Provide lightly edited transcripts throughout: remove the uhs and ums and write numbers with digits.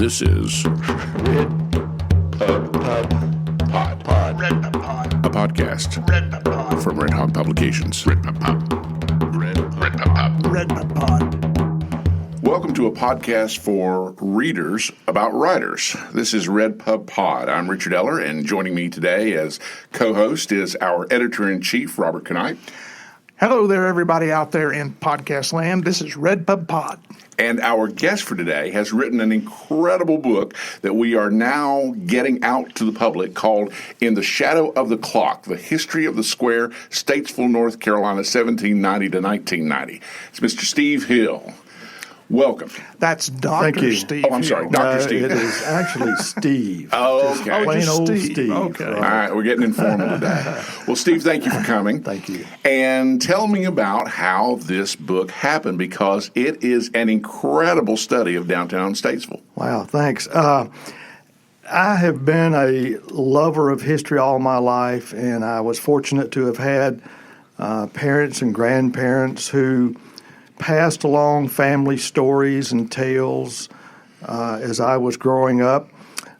This is RedPubPod. a podcast RedPubPod. from Red Hog Publications. RedPubPod. Welcome to a podcast for readers about writers. This is RedPubPod. I'm Richard Eller, and joining me today as co-host is our editor-in-chief, Robert Knight. Hello there, everybody out there in podcast land. This is RedPubPod. And our guest for today has written an incredible book that we are now getting out to the public called In the Shadow of the Clock, The History of the Square, Statesville, North Carolina, 1790 to 1990. It's Mr. Steve Hill. Welcome. That's Dr. Steve. Oh, I'm sorry, Dr. Steve. It is actually Steve. Oh, okay. Plain old Steve. Steve. Okay. All right, we're getting informal today. Well, Steve, thank you for coming. Thank you. And tell me about how this book happened, because it is an incredible study of downtown Statesville. Wow, thanks. I have been a lover of history all my life, and I was fortunate to have had parents and grandparents who passed along family stories and tales as I was growing up.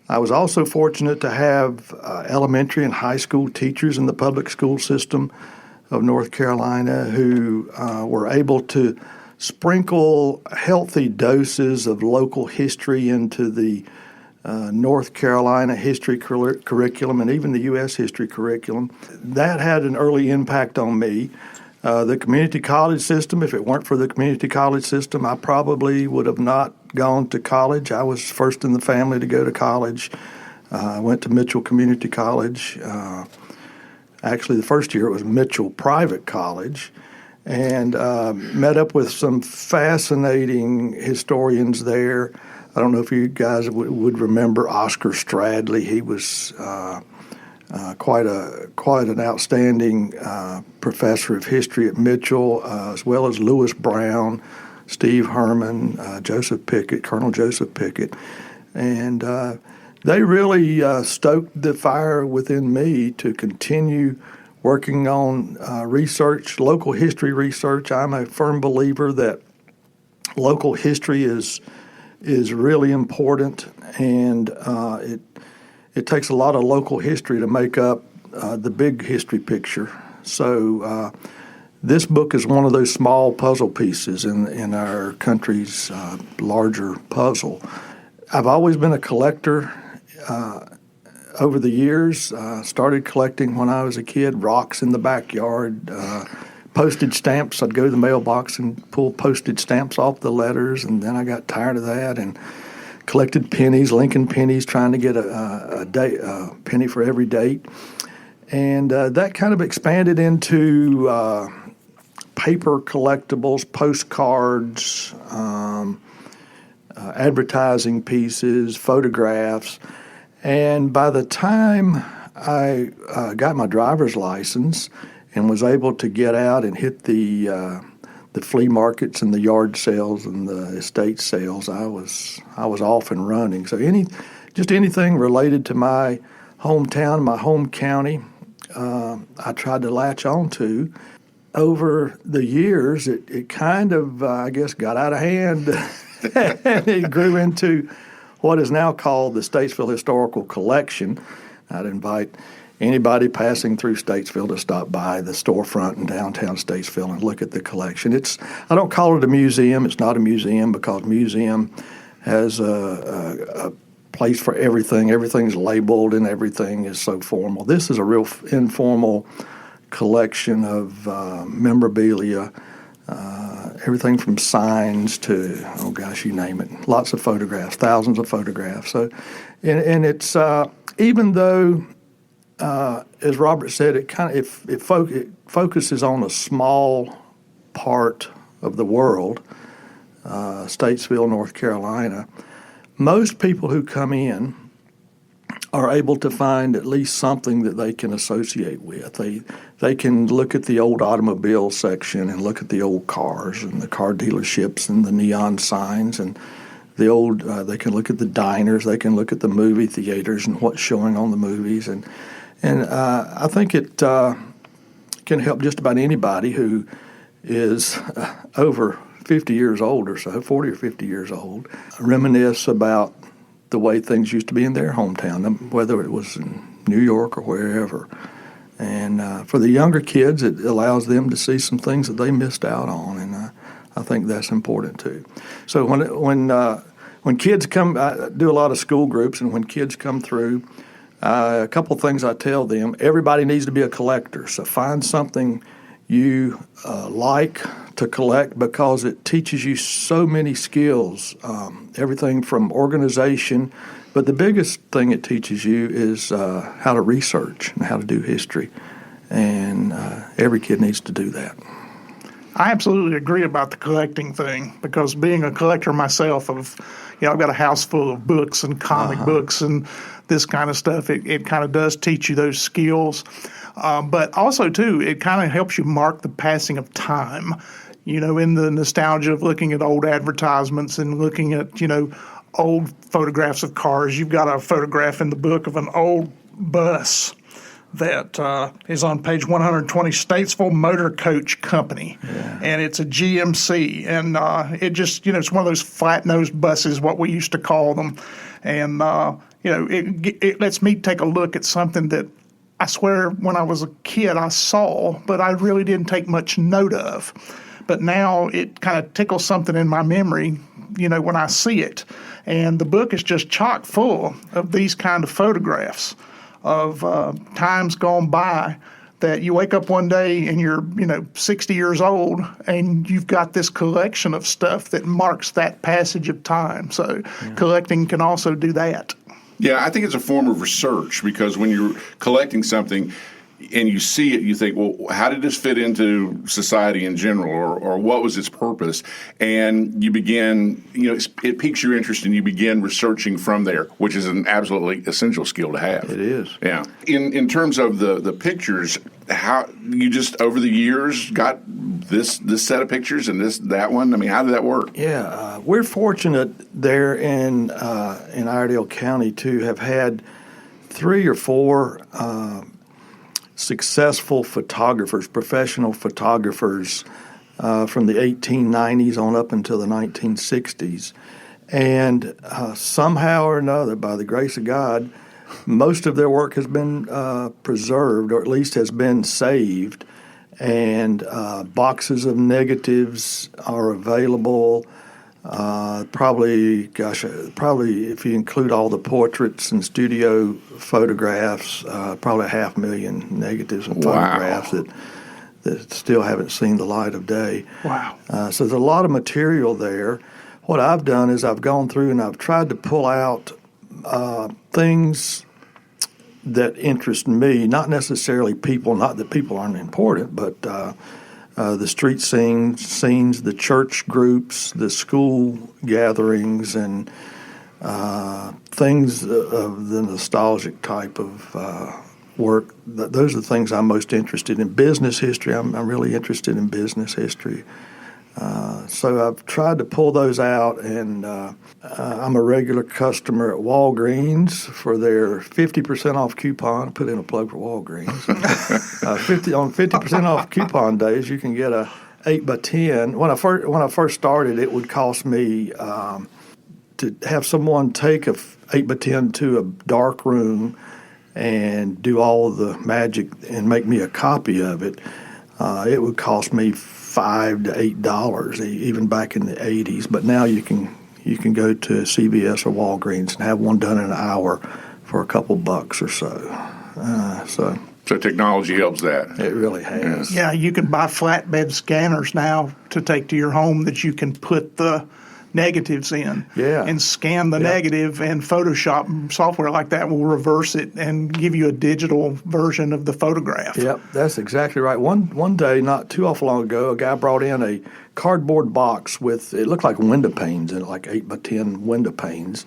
I was also fortunate to have elementary and high school teachers in the public school system of North Carolina who were able to sprinkle healthy doses of local history into the North Carolina history curriculum and even the U.S. history curriculum. That had an early impact on me. The community college system, if it weren't for the community college system, I probably would have not gone to college. I was first in the family to go to college. I went to Mitchell Community College. Actually, the first year it was Mitchell Private College, and met up with some fascinating historians there. I don't know if you guys would remember Oscar Stradley. He was quite an outstanding professor of history at Mitchell, as well as Lewis Brown, Steve Herman, Colonel Joseph Pickett, and they really stoked the fire within me to continue working on research, local history research. I'm a firm believer that local history is really important, and it takes a lot of local history to make up the big history picture. So this book is one of those small puzzle pieces in our country's larger puzzle. I've always been a collector over the years. Started collecting when I was a kid, rocks in the backyard, postage stamps. I'd go to the mailbox and pull postage stamps off the letters, and then I got tired of that and collected pennies, Lincoln pennies, trying to get a penny for every date. And that kind of expanded into paper collectibles, postcards, advertising pieces, photographs. And by the time I got my driver's license and was able to get out and hit the flea markets and the yard sales and the estate sales, I was off and running. So anything related to my hometown, my home county, I tried to latch on to. Over the years, it kind of, I guess, got out of hand, and it grew into what is now called the Statesville Historical Collection. I'd invite anybody passing through Statesville to stop by the storefront in downtown Statesville and look at the collection. I don't call it a museum. It's not a museum, because museum has a place for everything. Everything's labeled and everything is so formal. This is a real informal collection of memorabilia, everything from signs to, you name it. Lots of photographs, thousands of photographs. So, and it's even though, as Robert said, it focuses on a small part of the world, Statesville, North Carolina. Most people who come in are able to find at least something that they can associate with. They can look at the old automobile section and look at the old cars and the car dealerships and the neon signs, and the old. They can look at the diners. They can look at the movie theaters and what's showing on the movies, and I think it can help just about anybody who is over 50 years old or so, 40 or 50 years old, reminisce about the way things used to be in their hometown, whether it was in New York or wherever. And for the younger kids, it allows them to see some things that they missed out on, and I think that's important too. So when kids come, I do a lot of school groups, and when kids come through, a couple of things I tell them: everybody needs to be a collector. So find something you like to collect, because it teaches you so many skills, everything from organization. But the biggest thing it teaches you is how to research and how to do history. And every kid needs to do that. I absolutely agree about the collecting thing, because being a collector myself I've got a house full of books and comic books and this kind of stuff. It kind of does teach you those skills. But also, too, it kind of helps you mark the passing of time, in the nostalgia of looking at old advertisements and looking at, old photographs of cars. You've got a photograph in the book of an old bus that is on page 120, Statesville Motor Coach Company. Yeah. And it's a GMC. And it just, it's one of those flat-nosed buses, what we used to call them. And, it lets me take a look at something that I swear when I was a kid I saw, but I really didn't take much note of. But now it kind of tickles something in my memory, when I see it. And the book is just chock full of these kind of photographs of times gone by that you wake up one day and you're, 60 years old, and you've got this collection of stuff that marks that passage of time. So collecting can also do that. Yeah, I think it's a form of research, because when you're collecting something and you see it, you think, well, how did this fit into society in general, or what was its purpose? And you begin, it piques your interest, and you begin researching from there, which is an absolutely essential skill to have. It is. Yeah. In terms of the pictures, how you just over the years got this set of pictures and that one? I mean, how did that work? Yeah, we're fortunate there in Iredell County to have had 3 or 4 successful photographers, professional photographers from the 1890s on up until the 1960s. And somehow or another, by the grace of God, most of their work has been preserved, or at least has been saved. And boxes of negatives are available. Probably if you include all the portraits and studio photographs, probably 500,000 negatives and photographs that still haven't seen the light of day. Wow. So there's a lot of material there. What I've done is I've gone through and I've tried to pull out things that interest me, not necessarily people, not that people aren't important, but the street scenes, the church groups, the school gatherings, and things of the nostalgic type of work. Those are the things I'm most interested in. Business history, I'm really interested in business history. So I've tried to pull those out, and I'm a regular customer at Walgreens for their 50% off coupon. Put in a plug for Walgreens. 50% off coupon days, you can get a 8x10. When I first started, it would cost me to have someone take a 8x10 to a dark room and do all of the magic and make me a copy of it. It would cost me $5 to $8, even back in the 80s. But now you can go to CVS or Walgreens and have one done in an hour for a couple bucks or so. So technology helps that. It really has. Yeah, you can buy flatbed scanners now to take to your home that you can put the negatives in and scan the negative, and Photoshop software like that will reverse it and give you a digital version of the photograph. Yep, that's exactly right. One day, not too awful long ago, a guy brought in a cardboard box with, it looked like window panes in it, like 8x10 window panes,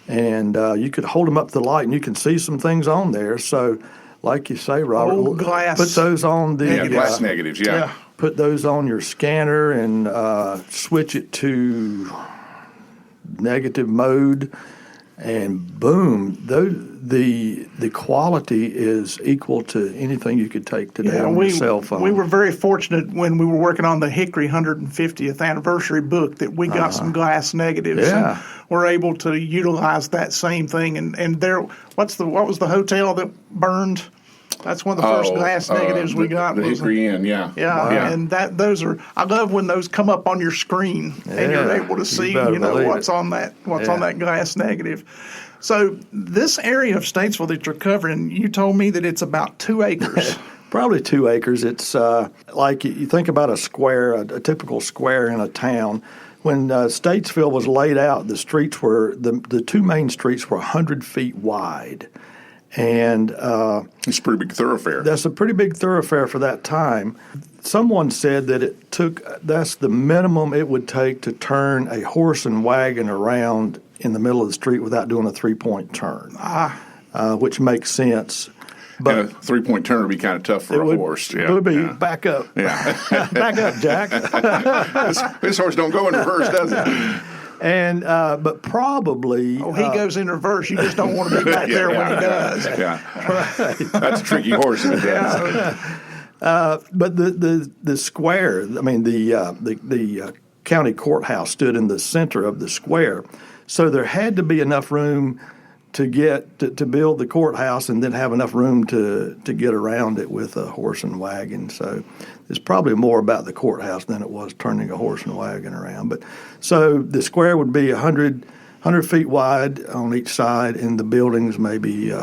and you could hold them up to the light and you can see some things on there. So, like you say, Robert, old glass. Put those on the glass negatives. Yeah. Put those on your scanner and switch it to negative mode, and boom, the quality is equal to anything you could take today on your cell phone. We were very fortunate when we were working on the Hickory 150th anniversary book that we got some glass negatives. Yeah. And we're able to utilize that same thing. And there, what was the hotel that burned? That's one of the first glass negatives we got. The was Hickory Inn, yeah. Yeah, and those are. I love when those come up on your screen and you're able to see, what's on that glass negative. So this area of Statesville that you're covering, you told me that it's about 2 acres. Probably 2 acres. It's like you think about a square, a typical square in a town. When Statesville was laid out, the streets were the 2 main streets were 100 feet wide. And it's a pretty big thoroughfare. That's a pretty big thoroughfare for that time. Someone said that that's the minimum it would take to turn a horse and wagon around in the middle of the street without doing a 3-point turn, which makes sense. But a 3-point turn would be kind of tough for a horse. It would be back up. Yeah. Back up, Jack. This horse don't go in reverse, does it? And but probably he goes in reverse. You just don't want to be back there when he does. Yeah, right. That's a tricky horse. If it does. But the square, I mean the county courthouse stood in the center of the square, so there had to be enough room to build the courthouse and then have enough room to get around it with a horse and wagon. So it's probably more about the courthouse than it was turning a horse and wagon around. But so the square would be 100 feet wide on each side, and the buildings maybe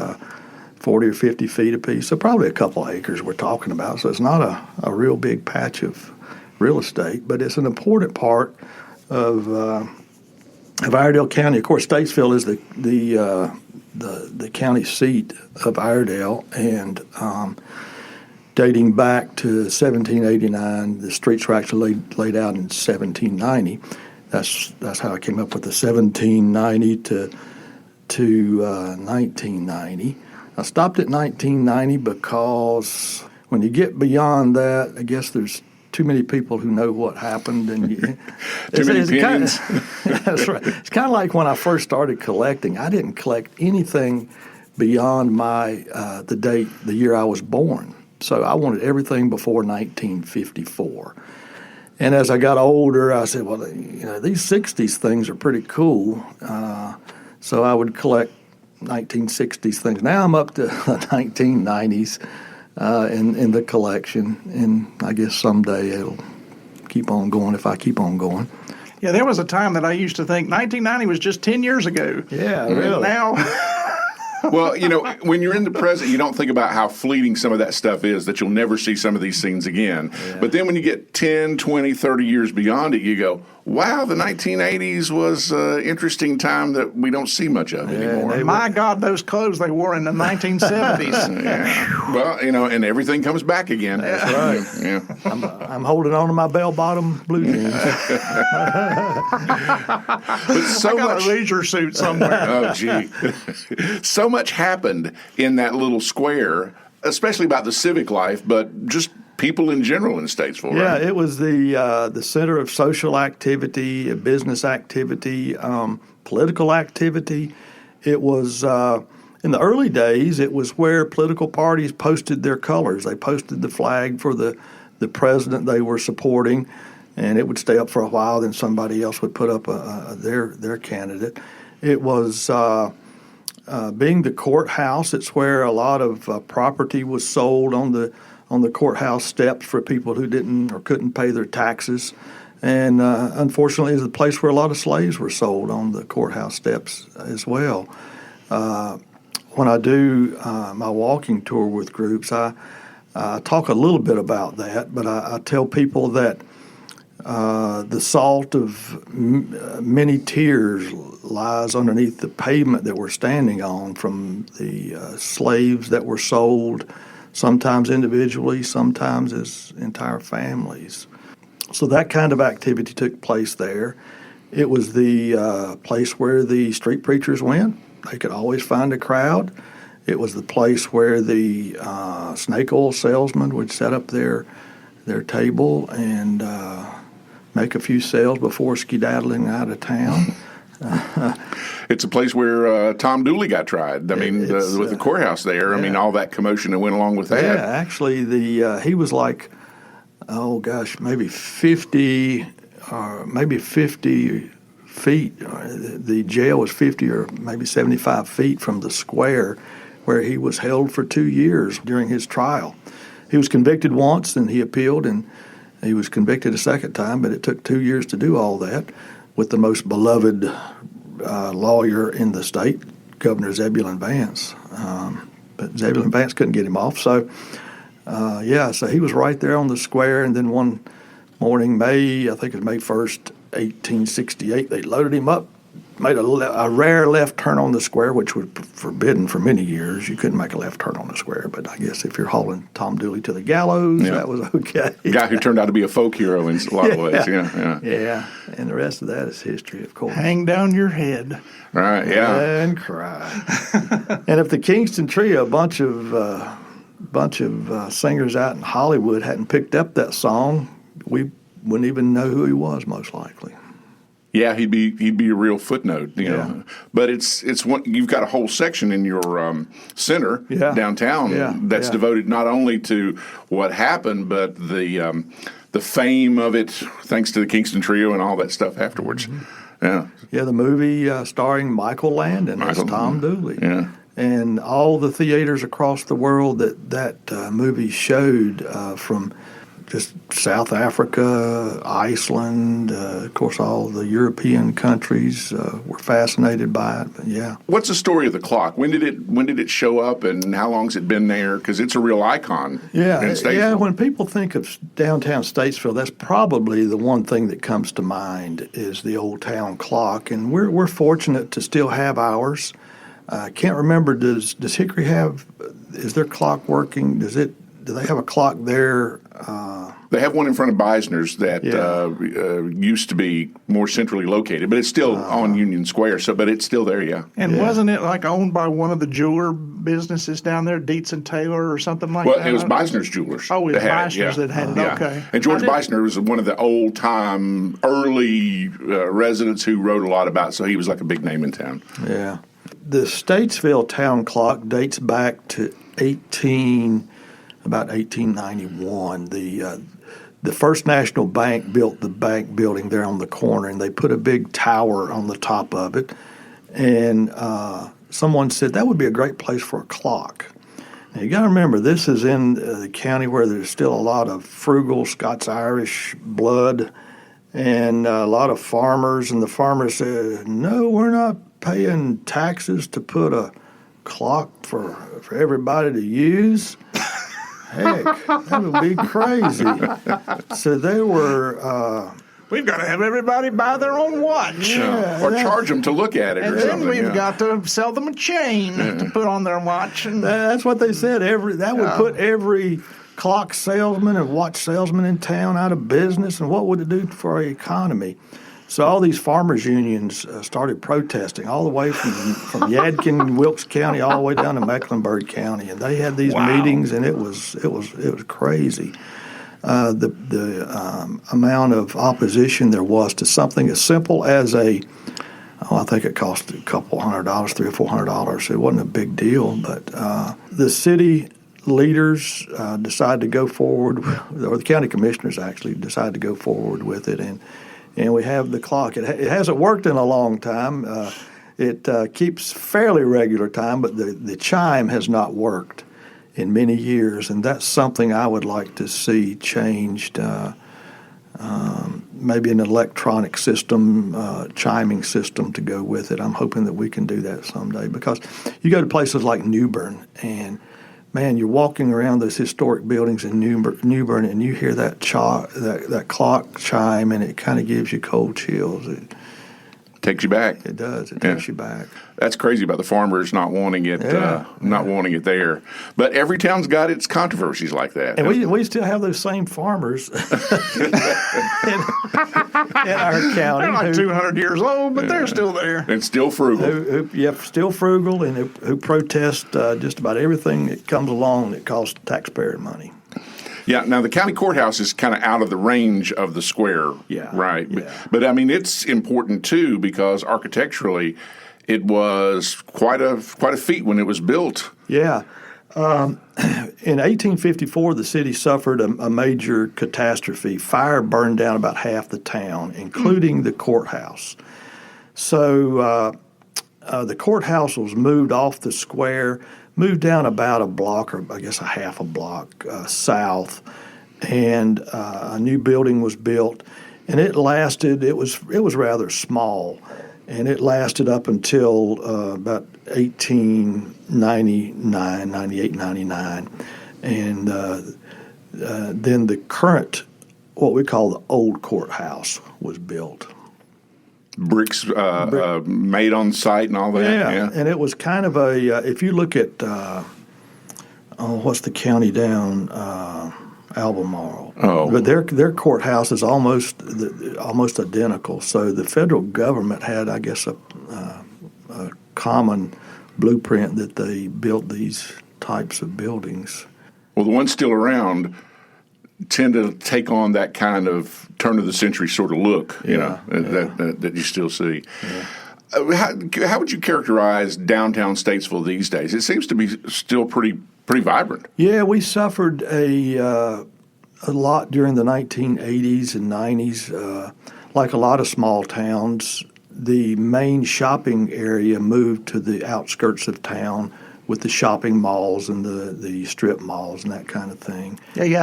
40 or 50 feet apiece. So probably a couple acres we're talking about. So it's not a real big patch of real estate, but it's an important part of Iredell County. Of course, Statesville is the county seat of Iredell, and dating back to 1789, the streets were actually laid out in 1790. That's how I came up with the 1790 to 1990. I stopped at 1990 because when you get beyond that, I guess there's too many people who know what happened, and too many opinions. That's right. It's kind of like when I first started collecting. I didn't collect anything beyond the year I was born. So I wanted everything before 1954. And as I got older, I said, well, these 60s things are pretty cool. So I would collect 1960s things. Now I'm up to the 1990s. In the collection, and I guess someday it'll keep on going if I keep on going. Yeah, there was a time that I used to think 1990 was just 10 years ago. Yeah, really. Now... Well, when you're in the present, you don't think about how fleeting some of that stuff is, that you'll never see some of these scenes again. Yeah. But then when you get 10, 20, 30 years beyond it, you go, wow, the 1980s was an interesting time that we don't see much of anymore. My God, those clothes they wore in the 1970s. Yeah. Well, and everything comes back again. That's right. Yeah. I'm holding on to my bell-bottom blue jeans. But so I got much a leisure suit somewhere. Oh, gee. So much happened in that little square, especially about the civic life, but just people in general in Statesville, right? Yeah, it was the center of social activity, business activity, political activity. It was in the early days. It was where political parties posted their colors. They posted the flag for the president they were supporting, and it would stay up for a while. Then somebody else would put up their candidate. It was being the courthouse. It's where a lot of property was sold on the courthouse steps for people who didn't or couldn't pay their taxes. And unfortunately, it's the place where a lot of slaves were sold on the courthouse steps as well. When I do my walking tour with groups, I talk a little bit about that, but I tell people that the salt of many tears lies underneath the pavement that we're standing on from the slaves that were sold, sometimes individually, sometimes as entire families. So that kind of activity took place there. It was the place where the street preachers went. They could always find a crowd. It was the place where the snake oil salesman would set up their table and make a few sales before skedaddling out of town. It's a place where Tom Dooley got tried. I mean, with the courthouse there. I mean, all that commotion that went along with that. Yeah, actually, he was like, oh gosh, maybe 50 feet. The jail was 50 or maybe 75 feet from the square where he was held for 2 years during his trial. He was convicted once, and he appealed, and he was convicted a second time, but it took 2 years to do all that with the most beloved lawyer in the state, Governor Zebulon Vance. But Zebulon Vance couldn't get him off. So, so he was right there on the square. And then one morning, I think it was May 1st, 1868, they loaded him up, made a rare left turn on the square, which was forbidden for many years. You couldn't make a left turn on the square, but I guess if you're hauling Tom Dooley to the gallows, that was okay. Guy who turned out to be a folk hero in a lot of ways. Yeah, and the rest of that is history, of course. Hang down your head. Right, yeah. And cry. And if the Kingston Trio, a bunch of singers out in Hollywood hadn't picked up that song, we wouldn't even know who he was, most likely. Yeah, he'd be a real footnote, you know. But it's one, you've got a whole section in your center downtown that's devoted not only to what happened, but the fame of it, thanks to the Kingston Trio and all that stuff afterwards. Mm-hmm. Yeah, the movie starring Michael Landon as Tom Dooley. Yeah. And all the theaters across the world that movie showed, from just South Africa, Iceland, of course, all the European countries were fascinated by it. But yeah. What's the story of the clock? When did it show up, and how long's it been there? Because it's a real icon. In Statesville. Yeah. When people think of downtown Statesville, that's probably the one thing that comes to mind is the old town clock, and we're fortunate to still have ours. I can't remember. Does Hickory have? Is their clock working? Do they have a clock there? They have one in front of Beisner's that used to be more centrally located, but it's still on Union Square. But it's still there, yeah. And wasn't it like owned by one of the jeweler businesses down there, Dietz and Taylor or something like that? Well, it was Beisner's Jewelers. Oh, it was Beisner's that had it. Okay. And George Beisner was one of the old time early residents who wrote a lot about it, so he was like a big name in town. Yeah. The Statesville town clock dates back to about 1891. The First National Bank built the bank building there on the corner, and they put a big tower on the top of it. And someone said that would be a great place for a clock. Now, you got to remember, this is in the county where there's still a lot of frugal Scots-Irish blood and a lot of farmers. And the farmers said, no, we're not paying taxes to put a clock for everybody to use. Heck, that would be crazy. So they were... we've got to have everybody buy their own watch. Or charge them to look at it or something. And then we've got to sell them a chain to put on their watch. And that's what they said. That would put every clock salesman and watch salesman in town out of business. And what would it do for our economy? So all these farmers' unions started protesting all the way from Yadkin, Wilkes County, all the way down to Mecklenburg County, and they had these meetings, and it was crazy. The amount of opposition there was to something as simple as I think it cost a couple $100, $300 or $400. It wasn't a big deal, but the city leaders decided to go forward, or the county commissioners actually decided to go forward with it, and we have the clock. It hasn't worked in a long time. It keeps fairly regular time, but the chime has not worked in many years, and that's something I would like to see changed. Maybe an electronic system, chiming system to go with it. I'm hoping that we can do that someday, because you go to places like New Bern, and man, you're walking around those historic buildings in New Bern, and you hear that that clock chime, and it kind of gives you cold chills. It takes you back. It does. It takes you back. That's crazy about the farmers not wanting it, wanting it there. But every town's got its controversies like that. And we still have those same farmers in our county. They're like 200 years old, but they're still there. And still frugal. Still frugal, and who protest just about everything that comes along that costs taxpayer money. Yeah, now the county courthouse is kind of out of the range of the square, right? Yeah. But I mean, it's important too, because architecturally, it was quite a feat when it was built. Yeah. In 1854, the city suffered a major catastrophe. Fire burned down about half the town, including the courthouse. So the courthouse was moved off the square, moved down about a block, or I guess a half a block south, and a new building was built. And it lasted. It was rather small, and it lasted up until about 1899, 98, 99. And then the current, what we call the old courthouse, was built. Bricks made on site and all that. Yeah, and it was kind of a, if you look at, what's the county down, Albemarle. Oh. But their courthouse is almost identical. So the federal government had, I guess, a common blueprint that they built these types of buildings. Well, the ones still around tend to take on that kind of turn-of-the-century sort of look, that you still see. Yeah. How would you characterize downtown Statesville these days? It seems to be still pretty vibrant. Yeah, we suffered a lot during the 1980s and 90s. Like a lot of small towns, the main shopping area moved to the outskirts of town with the shopping malls and the strip malls and that kind of thing. Yeah, you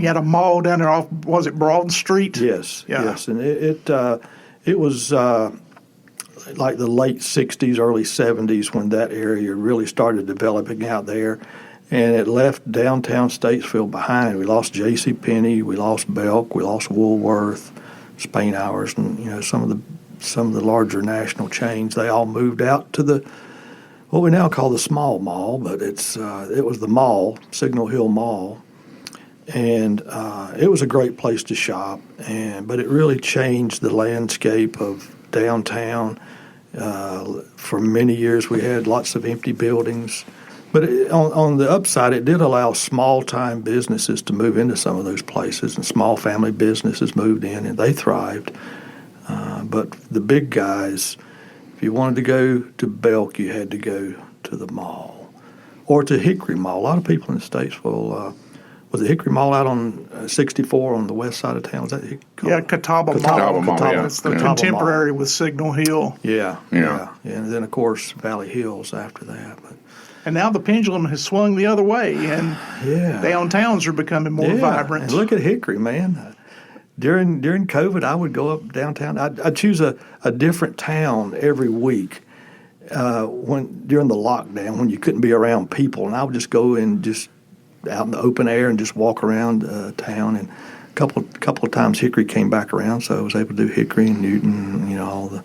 had a mall down there off, was it Broad Street? Yes, yes. And it was like the late 60s, early 70s when that area really started developing out there. And it left downtown Statesville behind. We lost J.C. Penney, we lost Belk, we lost Woolworth, Spain Hours, and some of the larger national chains. They all moved out to what we now call the small mall, but it was the mall, Signal Hill Mall, and it was a great place to shop. But it really changed the landscape of downtown. For many years, we had lots of empty buildings. But on the upside, it did allow small-time businesses to move into some of those places, and small family businesses moved in, and they thrived. But the big guys, if you wanted to go to Belk, you had to go to the mall or to Hickory Mall. A lot of people in Statesville, was it Hickory Mall out on 64 on the west side of town? Is that Catawba Mall. Yeah. It's the contemporary with Signal Hill. Yeah. And then, of course, Valley Hills after that. And now the pendulum has swung the other way, and downtowns are becoming more vibrant. And look at Hickory, man. During COVID, I would go up downtown. I'd choose a different town every week during the lockdown when you couldn't be around people, and I would just go and just out in the open air and just walk around town. And a couple of times Hickory came back around, so I was able to do Hickory and Newton, all the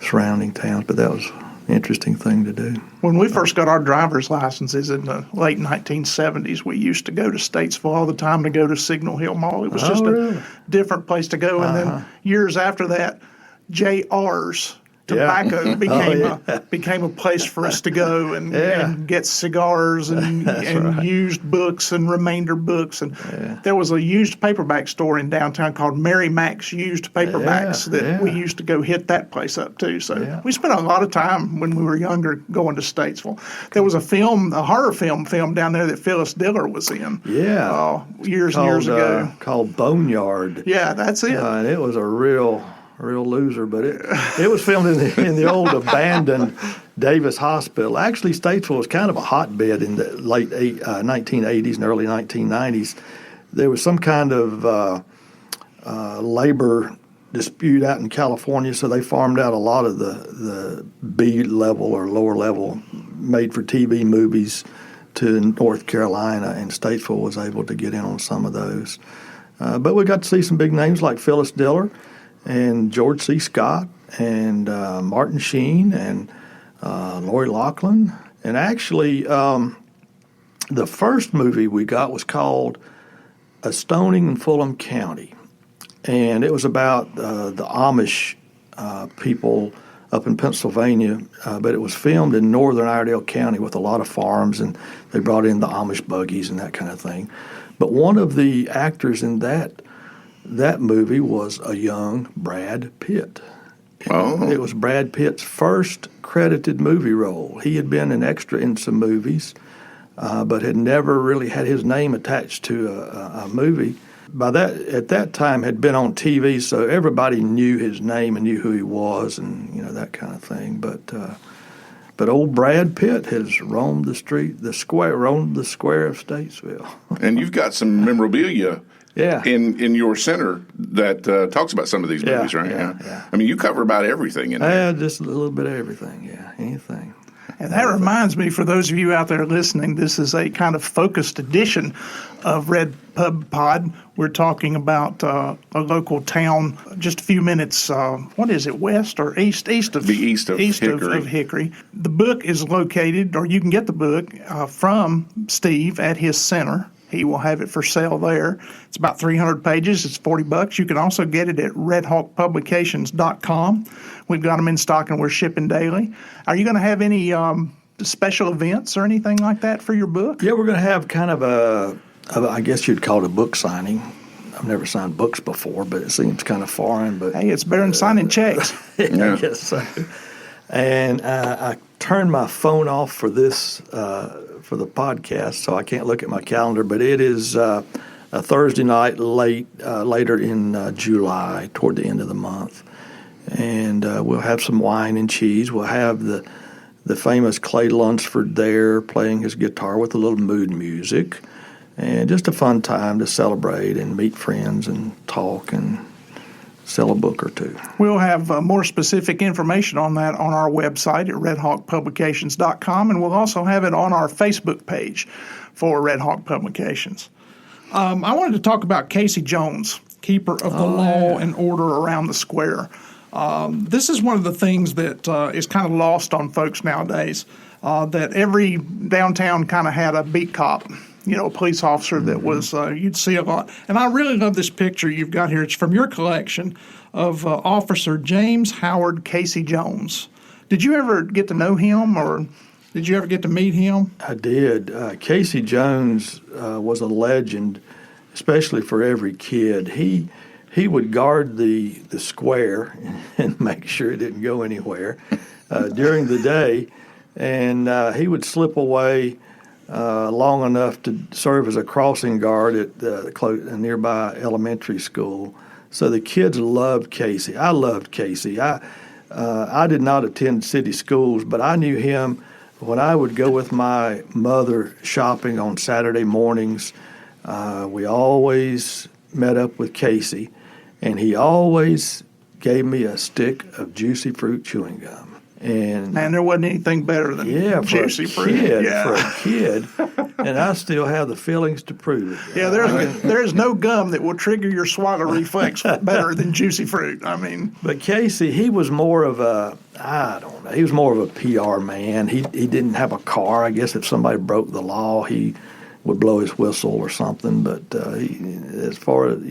surrounding towns. But that was an interesting thing to do. When we first got our driver's licenses in the late 1970s, we used to go to Statesville all the time to go to Signal Hill Mall. It was just a different place to go. And then years after that, JR's tobacco became a place for us to go and get cigars and used books and remainder books. And there was a used paperback store in downtown called Mary Mac's Used Paperbacks that we used to go hit that place up too. So we spent a lot of time when we were younger going to Statesville. There was a horror film down there that Phyllis Diller was in. Yeah. Years ago. Called Boneyard. Yeah, that's it. And it was a real loser, but it was filmed in the old abandoned Davis Hospital. Actually, Statesville was kind of a hotbed in the late 1980s and early 1990s. There was some kind of labor dispute out in California, so they farmed out a lot of the B-level or lower-level made-for-TV movies to North Carolina, and Statesville was able to get in on some of those. But we got to see some big names like Phyllis Diller and George C. Scott and Martin Sheen and Lori Loughlin. And actually, the first movie we got was called A Stoning in Fulham County. And it was about the Amish people up in Pennsylvania, but it was filmed in northern Iredell County with a lot of farms, and they brought in the Amish buggies and that kind of thing. But one of the actors in that movie was a young Brad Pitt. Oh. It was Brad Pitt's first credited movie role. He had been an extra in some movies, but had never really had his name attached to a movie. At that time, had been on TV, so everybody knew his name and knew who he was, and that kind of thing. But old Brad Pitt has roamed the square of Statesville. And you've got some memorabilia Yeah. in your center that talks about some of these movies, right? Yeah. I mean, you cover about everything in there. Just a little bit of everything, anything. And that reminds me, for those of you out there listening, this is a kind of focused edition of RedPubPod. We're talking about a local town just a few minutes, what is it, west or east? East of Hickory. The book is located, or you can get the book from Steve at his center. He will have it for sale there. It's about 300 pages. It's $40. You can also get it at redhawkpublications.com. We've got them in stock and we're shipping daily. Are you going to have any special events or anything like that for your book? Yeah, we're going to have kind of I guess you'd call it a book signing. I've never signed books before, but it seems kind of foreign. But hey, it's better than signing checks. Yeah. I guess so. And I turned my phone off for this for the podcast, so I can't look at my calendar. But it is a Thursday night later in July, toward the end of the month, and we'll have some wine and cheese. We'll have the famous Clay Lunsford there playing his guitar with a little mood music, and just a fun time to celebrate and meet friends and talk and sell a book or two. We'll have more specific information on that on our website at redhawkpublications.com, and we'll also have it on our Facebook page for Red Hawk Publications. I wanted to talk about Casey Jones, keeper of the law and order around the square. This is one of the things that is kind of lost on folks nowadays, that every downtown kind of had a beat cop, a police officer that was, you'd see a lot. And I really love this picture you've got here. It's from your collection of Officer James Howard Casey Jones. Did you ever get to know him, or did you ever get to meet him? I did. Casey Jones was a legend, especially for every kid. He would guard the square and make sure it didn't go anywhere during the day, and he would slip away long enough to serve as a crossing guard at a nearby elementary school. So the kids loved Casey. I loved Casey. I did not attend city schools, but I knew him when I would go with my mother shopping on Saturday mornings. We always met up with Casey, and he always gave me a stick of juicy fruit chewing gum. And there wasn't anything better than juicy fruit. For a kid, and I still have the feelings to prove it. Yeah, there's no gum that will trigger your swallow reflex better than juicy fruit. But Casey, he was more of he was more of a PR man. He didn't have a car. I guess if somebody broke the law, he would blow his whistle or something. But as far as,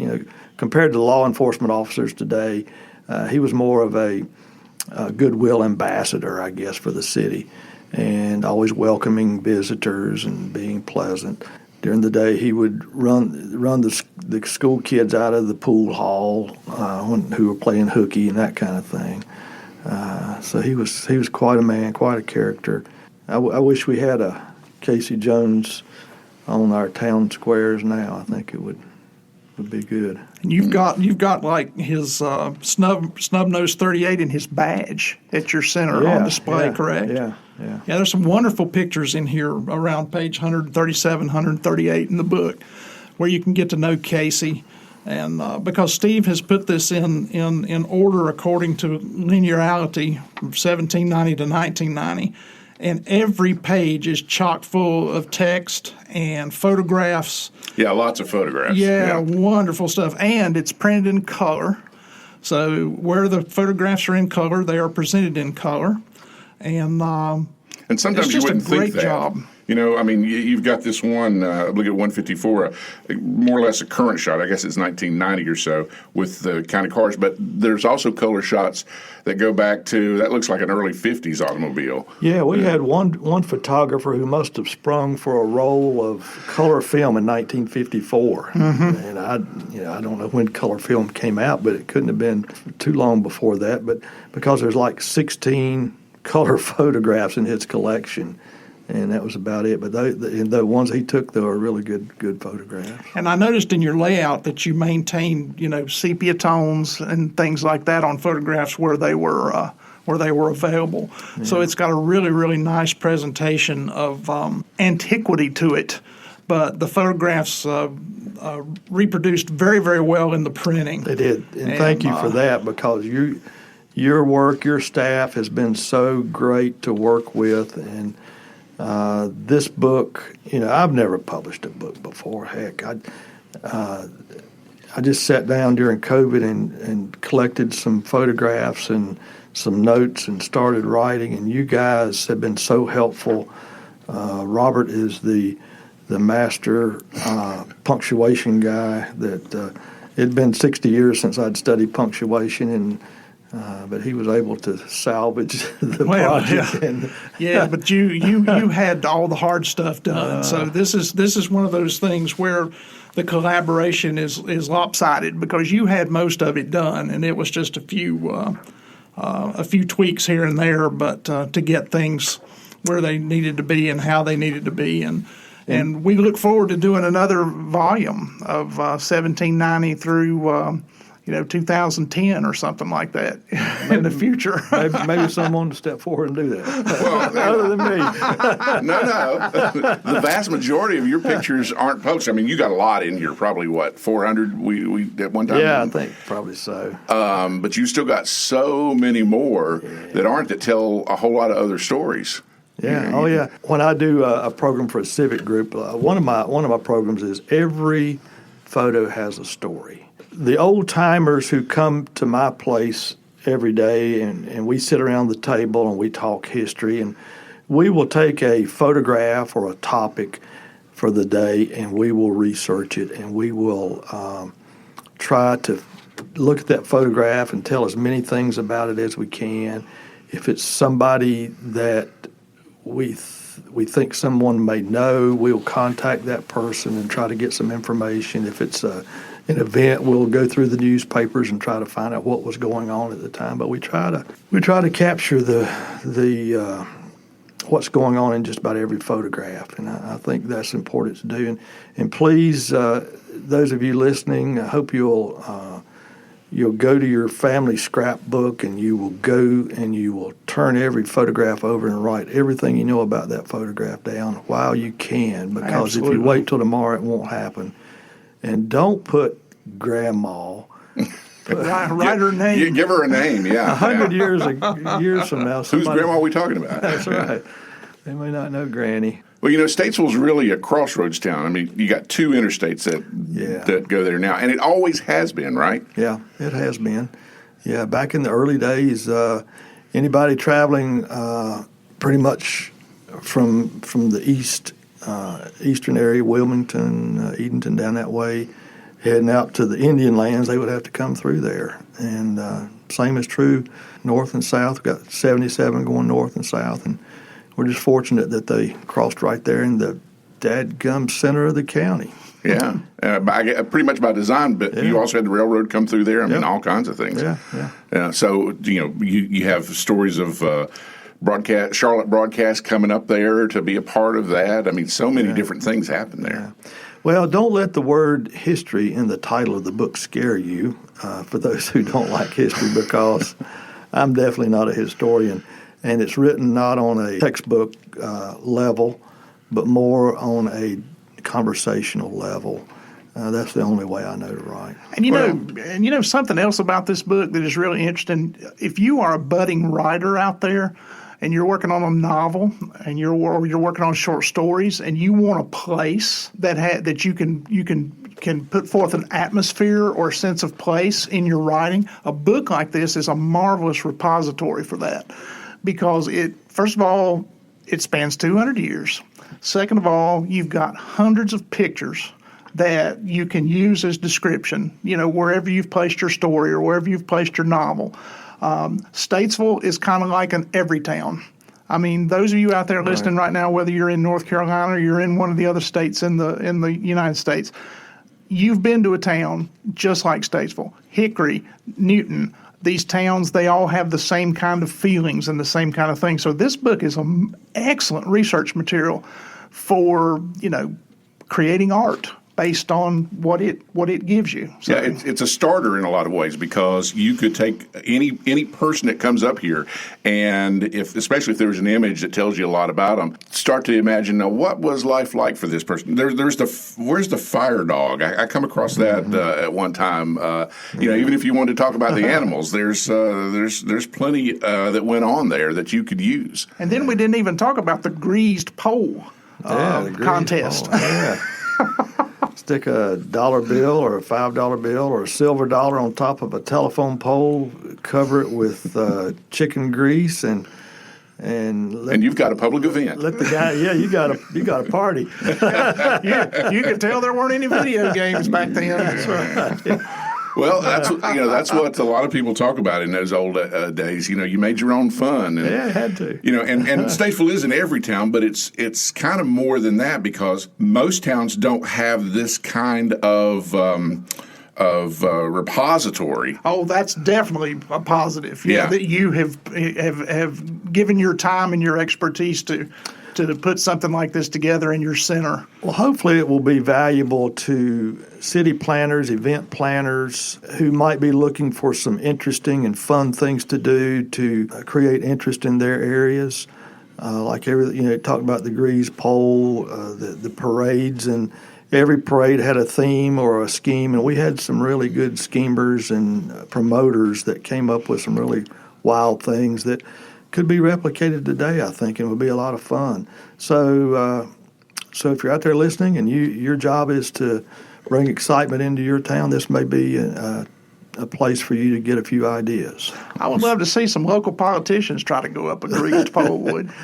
compared to law enforcement officers today, he was more of a goodwill ambassador, I guess, for the city, and always welcoming visitors and being pleasant. During the day, he would run the school kids out of the pool hall who were playing hooky and that kind of thing. So he was quite a man, quite a character. I wish we had a Casey Jones on our town squares now. I think it would be good. And you've got like his snub nose 38 and his badge at your center on display, correct? Yeah. Yeah, there's some wonderful pictures in here around page 137, 138 in the book, where you can get to know Casey. And because Steve has put this in order according to linearity from 1790 to 1990, and every page is chock full of text and photographs. Yeah, lots of photographs. Yeah, wonderful stuff. And it's printed in color. So where the photographs are in color, they are presented in color. And sometimes you wouldn't think that. Job. You know, I mean, you've got this one, look at 154, more or less a current shot. I guess it's 1990 or so with the kind of cars. But there's also color shots that go back to, that looks like an early 50s automobile. Yeah, we had one photographer who must have sprung for a roll of color film in 1954. And I don't know when color film came out, but it couldn't have been too long before that. But because there's like 16 color photographs in his collection. And that was about it. But the ones he took, they were really good photographs. And I noticed in your layout that you maintained, sepia tones and things like that on photographs where they were available. Yeah. So it's got a really, really nice presentation of antiquity to it. But the photographs reproduced very, very well in the printing. They did. And thank you for that, because your work, your staff has been so great to work with. And this book, I've never published a book before. Heck, I just sat down during COVID and collected some photographs and some notes and started writing. And you guys have been so helpful. Robert is the master punctuation guy. That it'd been 60 years since I'd studied punctuation, but he was able to salvage the project. Yeah. But you had all the hard stuff done. So this is one of those things where the collaboration is lopsided, because you had most of it done, and it was just a few tweaks here and there, but to get things where they needed to be and how they needed to be. And we look forward to doing another volume of 1790 through 2010 or something like that in the future. maybe someone to step forward and do that. Well, other than me. No. The vast majority of your pictures aren't published. I mean, you got a lot in here, probably 400 we at one time? Yeah, I think probably so. But you still got so many more that tell a whole lot of other stories. Yeah. Oh, yeah. When I do a program for a civic group, one of my programs is every photo has a story. The old timers who come to my place every day, and we sit around the table and we talk history, and we will take a photograph or a topic for the day, and we will research it, and we will try to look at that photograph and tell as many things about it as we can. If it's somebody that we think someone may know, we'll contact that person and try to get some information. If it's an event, we'll go through the newspapers and try to find out what was going on at the time. But we try to capture the what's going on in just about every photograph, and I think that's important to do. And please, those of you listening, I hope you'll go to your family scrapbook, and you will go and you will turn every photograph over and write everything you know about that photograph down while you can, because Absolutely. If you wait till tomorrow, it won't happen. And don't put Grandma. Write her name. Give her a name, yeah. 100 years from now. Whose grandma are we talking about? That's right. They may not know Granny. Well, Statesville's really a crossroads town. I mean, you got two interstates that go there now, and it always has been, right? Yeah, it has been. Yeah, back in the early days, anybody traveling pretty much from the eastern area, Wilmington, Edenton, down that way, heading out to the Indian lands, they would have to come through there. And same is true north and south. We've got 77 going north and south, and we're just fortunate that they crossed right there in the dadgum center of the county. Yeah, pretty much by design, but you also had the railroad come through there. I mean, all kinds of things. Yeah. So, you have stories of Charlotte broadcast coming up there to be a part of that. I mean, so many different things happen there. Yeah. Well, don't let the word history in the title of the book scare you, for those who don't like history, because I'm definitely not a historian. And it's written not on a textbook level, but more on a conversational level. That's the only way I know to write. And something else about this book that is really interesting. If you are a budding writer out there, and you're working on a novel, and you're working on short stories, and you want a place that you can put forth an atmosphere or a sense of place in your writing, a book like this is a marvelous repository for that, because it, first of all, it spans 200 years. Second of all, you've got hundreds of pictures that you can use as description, wherever you've placed your story or wherever you've placed your novel. Statesville is kind of like an every town. I mean, those of you out there listening right now, whether you're in North Carolina or you're in one of the other states in the United States, you've been to a town just like Statesville. Hickory, Newton, these towns, they all have the same kind of feelings and the same kind of thing. So this book is an excellent research material for, creating art based on what it gives you. So, yeah, it's a starter in a lot of ways, because you could take any person that comes up here, and especially if there's an image that tells you a lot about them, start to imagine, now, what was life like for this person? Where's the fire dog? I come across that at one time. Even if you want to talk about the animals, there's plenty that went on there that you could use. And then we didn't even talk about the greased pole contest. Pole, yeah. Stick a $1 bill or a $5 bill or a silver dollar on top of a telephone pole, cover it with chicken grease, and you've got a public event. Let the guy, you got a party. You could tell there weren't any video games back then. So. Well, that's what a lot of people talk about in those old days. You made your own fun. And, yeah, had to. And Statesville isn't every town, but it's kind of more than that, because most towns don't have this kind of repository. Oh, that's definitely a positive. Yeah. That you have given your time and your expertise to put something like this together in your center. Well, hopefully it will be valuable to city planners, event planners who might be looking for some interesting and fun things to do to create interest in their areas. Talk about the grease pole, the parades, and every parade had a theme or a scheme, and we had some really good schemers and promoters that came up with some really wild things that could be replicated today, I think, and would be a lot of fun. So if you're out there listening and your job is to bring excitement into your town, this may be a place for you to get a few ideas. I would love to see some local politicians try to go up a greased pole.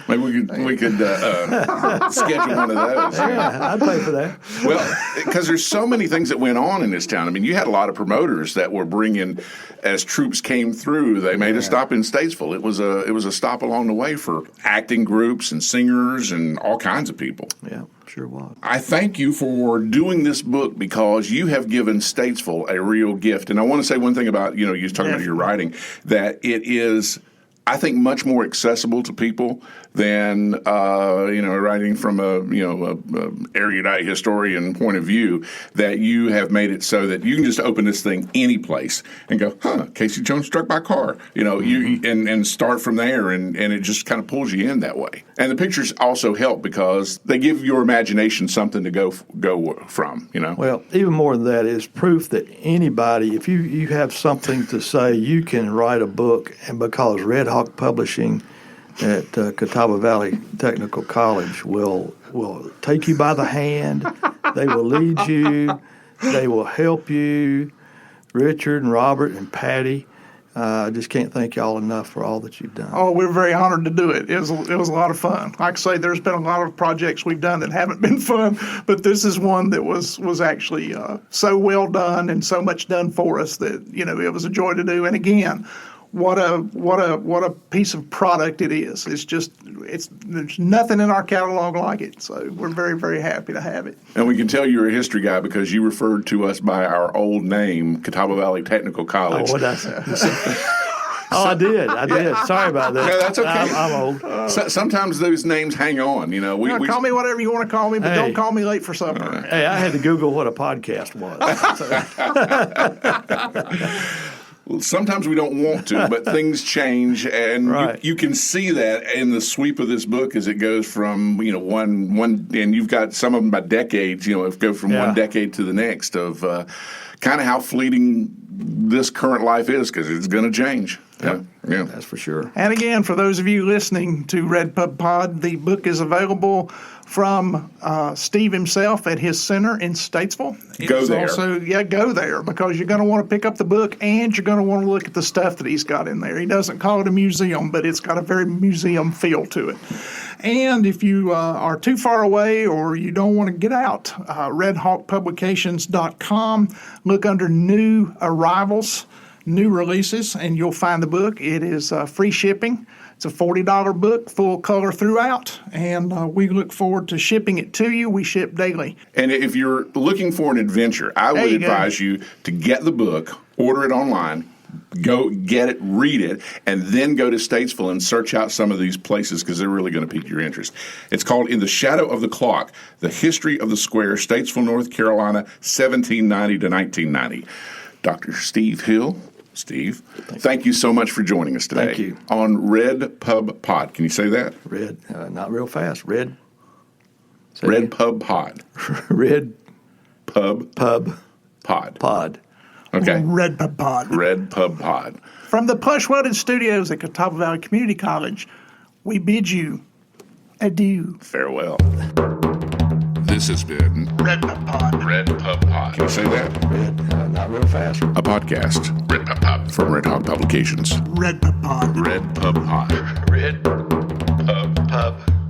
Maybe we could schedule one of those. Yeah, I'd pay for that. Well, because there's so many things that went on in this town. I mean, you had a lot of promoters that were bringing, as troops came through, they made a stop in Statesville. It was a stop along the way for acting groups and singers and all kinds of people. Yeah. Sure was. I thank you for doing this book, because you have given Statesville a real gift. And I want to say one thing about, you were talking about your writing, that it is, I think, much more accessible to people than writing from a erudite historian point of view. That you have made it so that you can just open this thing any place and go, Casey Jones struck by car. And start from there, and it just kind of pulls you in that way. And the pictures also help because they give your imagination something to go from. Well, even more than that is proof that anybody, if you have something to say, you can write a book, and because Red Hawk Publishing at Catawba Valley Technical College will take you by the hand. They will lead you. They will help you. Richard and Robert and Patty, I just can't thank y'all enough for all that you've done. Oh, we're very honored to do it. It was a lot of fun. Like I say, there's been a lot of projects we've done that haven't been fun, but this is one that was actually so well done and so much done for us that it was a joy to do. And again, what a piece of product it is. There's nothing in our catalog like it. So we're very, very happy to have it. And we can tell you're a history guy because you referred to us by our old name, Catawba Valley Technical College. Oh, what I say? I did. Sorry about that. No, that's okay. I'm old. Sometimes those names hang on. We call me whatever you want to call me, but don't call me late for supper. Hey, I had to Google what a podcast was. Well, sometimes we don't want to, but things change, and right. you can see that in the sweep of this book as it goes from one, and you've got some of them by decades. Go from one decade to the next of kind of how fleeting this current life is, because it's going to change. Yep. Yeah, that's for sure. And again, for those of you listening to RedPubPod, the book is available from Steve himself at his center in Statesville. Go there. Go there, because you're going to want to pick up the book and you're going to want to look at the stuff that he's got in there. He doesn't call it a museum, but it's got a very museum feel to it. And if you are too far away or you don't want to get out, redhawkpublications.com, look under new arrivals, new releases, and you'll find the book. It is free shipping. It's a $40 book, full color throughout, and we look forward to shipping it to you. We ship daily. And if you're looking for an adventure, I would advise you to get the book, order it online, go get it, read it, and then go to Statesville and search out some of these places because they're really going to pique your interest. It's called In the Shadow of the Clock, The History of the Square, Statesville, North Carolina, 1790 to 1990. Dr. Steve Hill. Steve, thank you so much for joining us today. Thank you. On RedPubPod. Can you say that? Not real fast. RedPubPod. RedPubPod. Pod. Okay. RedPubPod. RedPubPod. From the plush welded studios at Catawba Valley Community College, we bid you adieu. Farewell. This has been RedPubPod. RedPubPod. Can you say that? Not real fast. A podcast. RedPubPod from Red Hawk Publications. RedPubPod. RedPubPod. RedPubPod.